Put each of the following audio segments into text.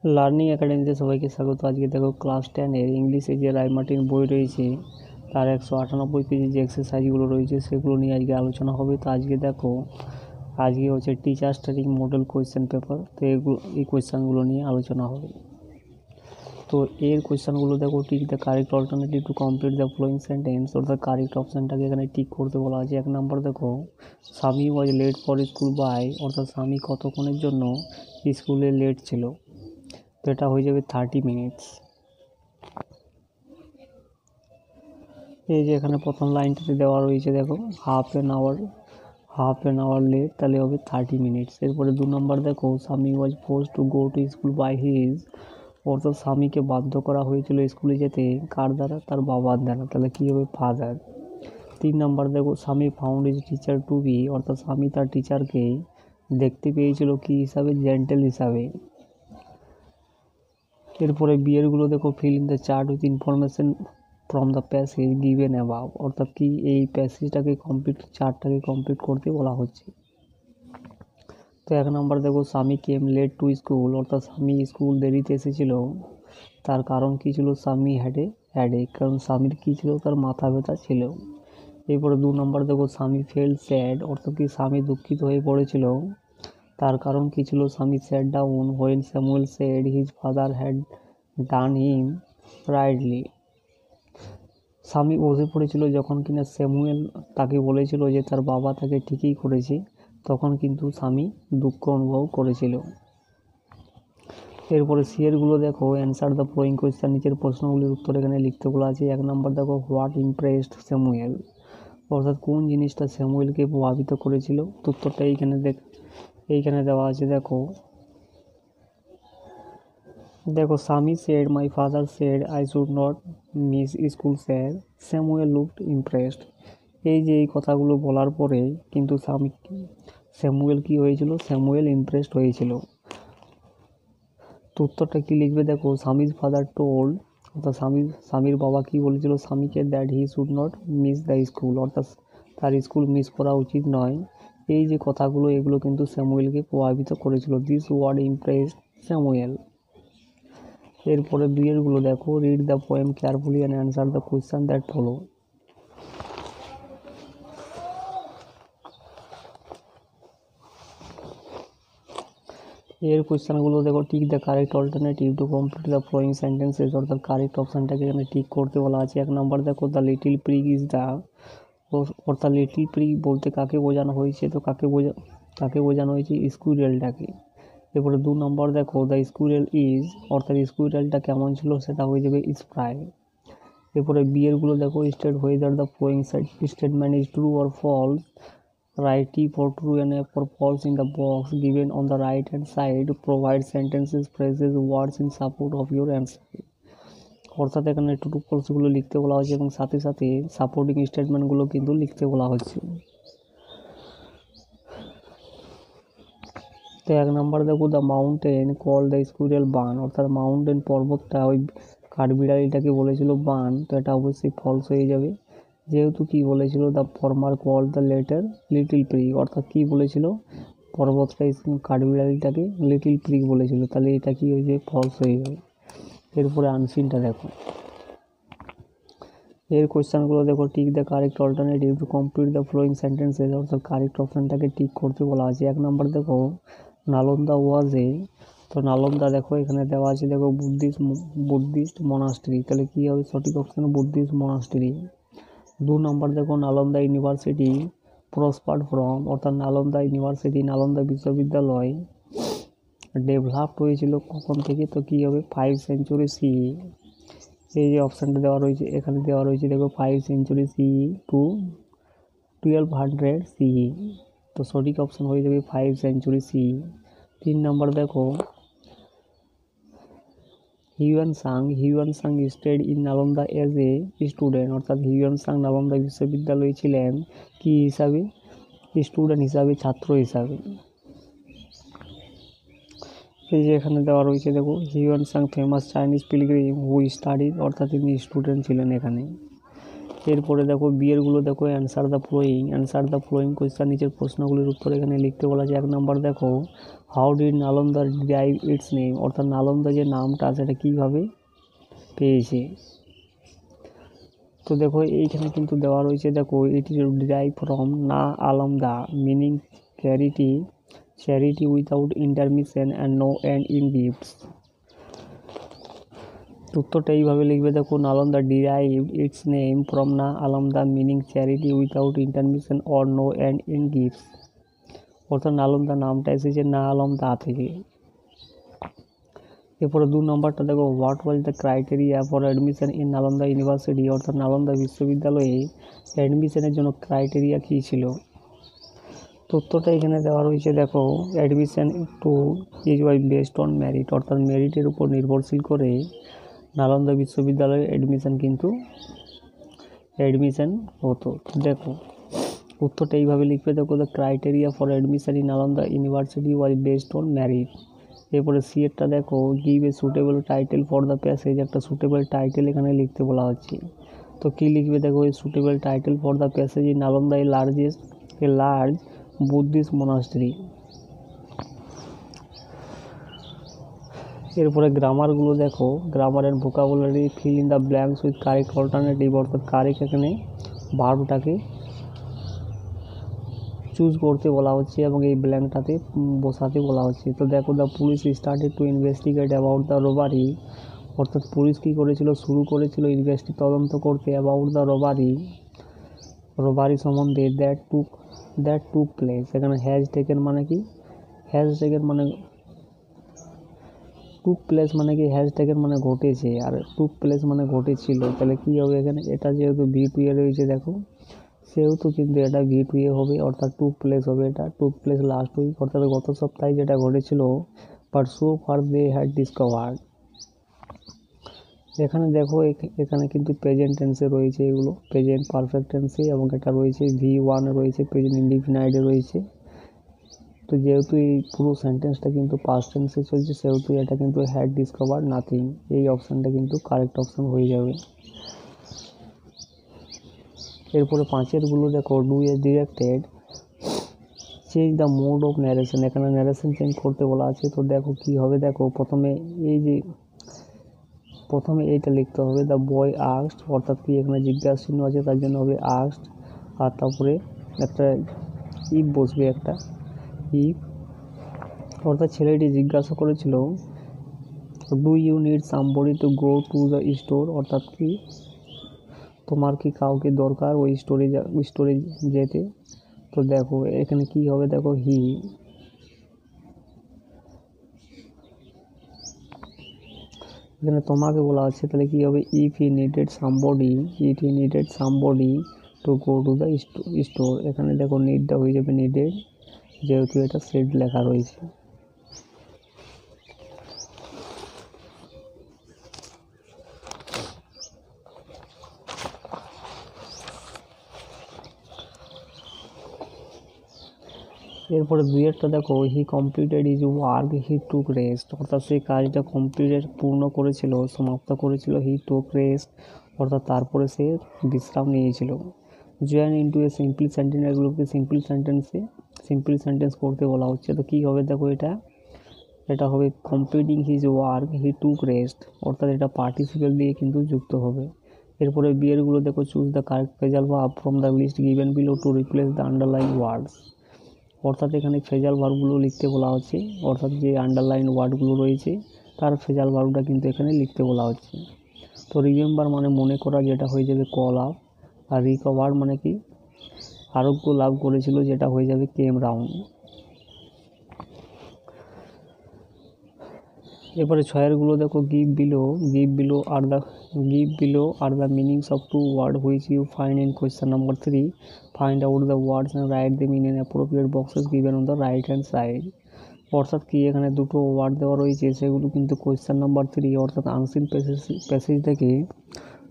Learning একাডেমিতে সবাইকে স্বাগত। আজকে দেখো ক্লাস 10-এর ইংলিশে যে রায় মার্টিন বই রয়েছে তার 198 পেজে যে এক্সারসাইজগুলো রয়েছে সেগুলো নিয়ে আজকে আলোচনা হবে। তো আজকে দেখো আজকে হচ্ছে teacher studying model question paper. তো এই কোয়েশ্চেনগুলো নিয়ে আলোচনা হবে। তো এর কোয়েশ্চেনগুলো দেখো, tick the correct alternative to complete the following sentence, অর্থাৎ কারেক্ট অপশানটাকে এখানে টিক করতে বলা আছে। 1 নম্বর দেখো, Swami was late for school by, অর্থাৎ স্বামী কতক্ষণের জন্য স্কুলে লেট ছিল। তো এটা হয়ে যাবে 30 মিনিটস। এই যে এখানে প্রথম লাইনটাতে দেওয়া রয়েছে দেখো, হাফ অ্যান আওয়ার লেট, তাহলে হবে 30 মিনিটস। এরপরে 2 নম্বর দেখো, Swami was forced to go to school by his, অর্থাৎ স্বামীকে বাধ্য করা হয়েছিল স্কুলে যেতে কার দ্বারা, তার বাবার দ্বারা, তাহলে কী হবে ফাদার। 3 নম্বর দেখো, Swami found his teacher to be, অর্থাৎ স্বামী তার টিচারকে দেখতে পেয়েছিল কি হিসাবে, জেন্টেল হিসাবে। এরপরে বিয়েরগুলো দেখো, fill in the chart with information from the passage given above, অর্থাৎ কি এই প্যাসেজটাকে চার্টটাকে কমপ্লিট করতে বলা হচ্ছে। তো 1 নম্বর দেখো, স্বামী কেম লেট টু স্কুল, অর্থাৎ স্বামী স্কুল দেরিতে এসেছিল, তার কারণ কী ছিল, স্বামী হ্যাডেক, কারণ স্বামীর কী ছিল, তার মাথা ব্যথা ছিল। এরপরে 2 নম্বর দেখো, স্বামী ফেল স্যাড, অর্থাৎ কি স্বামী দুঃখিত হয়ে পড়েছিল, তার কারণ কী ছিল, Swami sat down when Samuel said his father had done him rightly, Swami বসে পড়েছিল যখন কিনা স্যামুয়েল তাকে বলেছিল যে তার বাবা তাকে ঠিকই করেছে, তখন কিন্তু স্বামী দুঃখ অনুভব করেছিল। এরপরে সিয়েরগুলো দেখো, অ্যান্সার দ্য ফলোয়িং কোয়েশ্চেন, নিচের প্রশ্নগুলির উত্তর এখানে লিখতে বলা আছে। 1 নম্বর দেখো, হোয়াট ইমপ্রেসড স্যামুয়েল, অর্থাৎ কোন জিনিসটা স্যামুয়েলকে প্রভাবিত করেছিল। উত্তরটা এইখানে দেওয়া আছে। দেখো স্বামী said my father said I should not miss school sir, Samuel looked impressed. এই যে এই কথাগুলো বলার পরে কিন্তু স্যামুয়েল কি হয়েছিল, স্যামুয়েল ইমপ্রেসড হয়েছিল। তো উত্তরটা কি লিখবে দেখো, স্বামীজ ফাদার টোল্ড, অর্থাৎ স্বামীর বাবা কি বলেছিল স্বামীকে, that he should not miss the school, অর্থাৎ তার স্কুল মিস করা উচিত নয়। এই যে কথাগুলো এগুলো কিন্তু স্যামুয়েলকে প্রভাবিত করেছিল। This word impressed Samuel. এরপরে দুইয়েরগুলো দেখো, read the poem carefully and answer the question that follow. এর কোয়েশ্চেনগুলো দেখো, tick the correct alternative to complete the following sentences, অর্থাৎ কারেক্ট অপশানটাকে এখানে টিক করতে বলা আছে। 1 নম্বর দেখো, the little prig is the, অর্থাৎ লিটিল প্রিগ বলতে কাকে বোঝানো হয়েছে, তো কাকে বোঝানো হয়েছে, স্কুইরেলটাকে। এরপরে 2 নম্বর দেখো, দ্য স্কুইরেল ইজ, অর্থাৎ স্কুইরেলটা কেমন ছিল, সেটা হয়ে যাবে স্প্রাই। এরপরে বিয়েরগুলো দেখো, state whether the following statement is true or false, write T for true and F for false in the box given on the right hand side. Provide sentences, phrases, words in support of your answer. অর্থাৎ এখানে true ফলসগুলো লিখতে বলা হয়েছে এবং সাথে সাথে supporting স্টেটমেন্টগুলো কিন্তু লিখতে বলা হচ্ছে। তো 1 নম্বর দেখো, the mountain call the squirrel bun, অর্থাৎ মাউন্টেন পর্বতটা ওই কাঠবিড়ালিটাকে বলেছিল বান, তো এটা অবশ্যই ফলস হয়ে যাবে, যেহেতু কি বলেছিল, the former call the letter little prig, অর্থাৎ কি বলেছিল, পর্বতটা কাঠবিড়ালিটাকে লিটিল প্রিগ বলেছিল, তাহলে এটা কি হয়েছে, ফলস হয়ে যাবে। এরপরে আনসিনটা দেখো, এর কোয়েশ্চেনগুলো দেখো, tick the correct alternative to complete the following sentences, অর্থাৎ কারেক্ট অপশানটাকে টিক করতে বলা আছে। 1 নম্বর দেখো, নালন্দা ওয়াজ এ, তো নালন্দা দেখো এখানে দেওয়া আছে দেখো, বুদ্ধিস্ট মনাস্ট্রি, তাহলে কী হবে, সঠিক অপশান বুদ্ধিস্ট মনাস্ট্রি। 2 নম্বর দেখো, নালন্দা ইউনিভার্সিটি প্রসপার্ড ফ্রম, অর্থাৎ নালন্দা ইউনিভার্সিটি, নালন্দা বিশ্ববিদ্যালয় ডেভেলপড হয়েছিল কখন থেকে, তো কী হবে, 5 সেঞ্চুরি সি। এই যে অপশানটা দেওয়া রয়েছে এখানে দেওয়া রয়েছে দেখো, 5 সেঞ্চুরি সি টু 1200 সি, তো সঠিক অপশান হয়ে যাবে 5 সেঞ্চুরি সি। 3 নম্বর দেখো, Hiuen Tsang stayed in Nalanda as a student, অর্থাৎ হিউয়ান সাং নালন্দা বিশ্ববিদ্যালয়ে ছিলেন কি হিসাবে, স্টুডেন্ট হিসাবে, ছাত্র হিসাবে। এই যে এখানে দেওয়া রয়েছে দেখো, Hiuen Tsang famous Chinese pilgrim who studies, অর্থাৎ তিনি স্টুডেন্ট ছিলেন এখানে। এরপরে দেখো বিয়েরগুলো দেখো, অ্যান্সার দ্য ফ্লোয়িং কোয়েশ্চেন, নিচের প্রশ্নগুলির উত্তর এখানে লিখতে বলা আছে। 1 নম্বর দেখো, how did Nalanda derive it's name, অর্থাৎ নালন্দা যে নামটা সেটা কীভাবে পেয়েছে। তো দেখো এইখানে কিন্তু দেওয়া রয়েছে, দেখো ইট ইজ ডিরাইভ ফ্রম না আলমদা meaning charity without intermission and no end in gifts. উত্তরটা এইভাবে লিখবে, দেখো Nalanda derived its name from না আলমদা meaning charity without intermission or no end in gifts, অর্থাৎ নালন্দা নামটা এসেছে না আলমদা থেকে। এরপরে 2 নম্বরটা দেখো, what was the criteria for admission in Nalanda university, অর্থাৎ নালন্দা বিশ্ববিদ্যালয়ে অ্যাডমিশনের জন্য ক্রাইটেরিয়া কী ছিল। তো উত্তরটা এখানে দেওয়া রয়েছে, দেখো admission to is why based on merit, অর্থাৎ মেরিটের উপর নির্ভরশীল করে নালন্দা বিশ্ববিদ্যালয়ে অ্যাডমিশন হতো। দেখো উত্তরটা এইভাবে লিখবে, দেখো the criteria for admission in Nalanda university was based on merit. এরপরে সি এরটা দেখো, give a suitable title for the passage, একটা সুটেবল টাইটেল এখানে লিখতে বলা হচ্ছে। তো কী লিখবে, দেখো এই suitable title for the passage in Nalanda a large Buddhist monastery. এরপরে গ্রামারগুলো দেখো, grammar and vocabulary fill in the blanks with correct alternative, অর্থাৎ কারেক্ট এখানে ভার্বটাকে চুজ করতে বলা হচ্ছে এবং এই ব্ল্যাঙ্কটাতে বসাতে বলা হচ্ছে। তো দেখো the police started to investigate about the robbery, অর্থাৎ পুলিশ কী করেছিল, শুরু করেছিল তদন্ত করতে অ্যাবাউট দ্য রোবারি সম্বন্ধে দ্যাট টুক প্লেস। এখানে হ্যাজ টেকেন মানে কি, টুক প্লেস মানে কি, হ্যাজ টেকেন মানে ঘটেছে, আর টুক প্লেস মানে ঘটেছিল। তাহলে কী হবে এখানে, এটা যেহেতু V2 এ রয়েছে দেখো, সেহেতু কিন্তু এটা V2 এ হবে, অর্থাৎ টুক প্লেস হবে। এটা টুক প্লেস লাস্ট উইক, অর্থাৎ গত সপ্তাহে যেটা ঘটেছিল, but so far they had discovered. এখানে দেখো এখানে কিন্তু প্রেজেন্ট টেন্সে রয়েছে, এগুলো প্রেজেন্ট পারফেক্ট টেন্সে, এবং এটা রয়েছে V1 রয়েছে, প্রেজেন্ট ইনডিফিনাইটে রয়েছে। তো যেহেতু এই পুরো সেন্টেন্সটা কিন্তু পাস্ট টেন্সে চলছে, সেহেতু এটা কিন্তু হ্যাড ডিসকভার্ড নাথিং, এই অপশানটা কিন্তু কারেক্ট অপশান হয়ে যাবে। এরপরে 5এরগুলো দেখো, do a directed change the mode of narration, এখানে ন্যারেশন চেঞ্জ করতে বলা আছে। তো দেখো কী হবে, দেখো প্রথমে এইটা লিখতে হবে, দ্য বয় আস্কড, অর্থাৎ কি এখানে জিজ্ঞাসা চিহ্ন আছে তার জন্য হবে আস্কড, আর তারপরে একটা ইফ বসবে, একটা ইফ, অর্থাৎ ছেলেটি জিজ্ঞাসা করেছিল do you need somebody to go to the store, অর্থাৎ কি তোমার কি কাউকে দরকার ওই স্টোরে যেতে। তো দেখো এখানে কি হবে, দেখো হি, এখানে তোমাকে বলা হচ্ছে, তাহলে কি হবে, if he needed somebody to go to the store, এখানে দেখো নিডটা হয়ে যাবে নিডেড, যেহেতু এটা সেড লেখা রয়েছে। এরপরে 2-এরটা দেখো, হি completed his work he took rest, অর্থাৎ সেই কাজটা পূর্ণ করেছিল, সমাপ্ত করেছিল, হি টুক রেস্ট, অর্থাৎ তারপরে সে বিশ্রাম নিয়েছিল। Join into a simple sentence, এগুলোকে সিম্পল সেন্টেন্স করতে বলা হচ্ছে। তো কী হবে, দেখো এটা হবে completing his work he took rest, অর্থাৎ এটা পার্টিসিপেল দিয়ে কিন্তু যুক্ত হবে। এরপরে বিয়েরগুলো দেখো, choose the correct phrasal verb from the list given below to replace the underline words, অর্থাৎ এখানে ফ্রেজাল ভার্বগুলো লিখতে বলা হচ্ছে, অর্থাৎ যে আন্ডারলাইন ওয়ার্ডগুলো রয়েছে তার ফ্রেজাল ভার্বটা কিন্তু এখানে লিখতে বলা হচ্ছে। তো রিমেম্বার মানে মনে করা, যেটা হয়ে যাবে কল আপ, আর রিকভার মানে কি আরোগ্য লাভ করেছিল, যেটা হয়ে যাবে কেম রাউন্ড। এরপরে 6-এরগুলো দেখো, give below are the meanings of 2 word which you find in question number 3, find out the words and write them in an appropriate boxes given on the right hand side, অর্থাৎ কি এখানে দুটো word দেওয়া রয়েছে, সেগুলো কিন্তু question number 3 অর্থাৎ unseen passage থেকে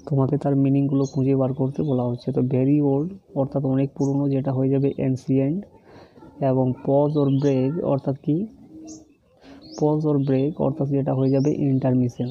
তোমাকে তার মিনিংগুলো খুঁজে বার করতে বলা হচ্ছে। তো ভেরি ওল্ড অর্থাৎ অনেক পুরনো, যেটা হয়ে যাবে এনসিয়েন্ট, এবং পজ অর ব্রেক অর্থাৎ যেটা হয়ে যাবে ইন্টারমিশন।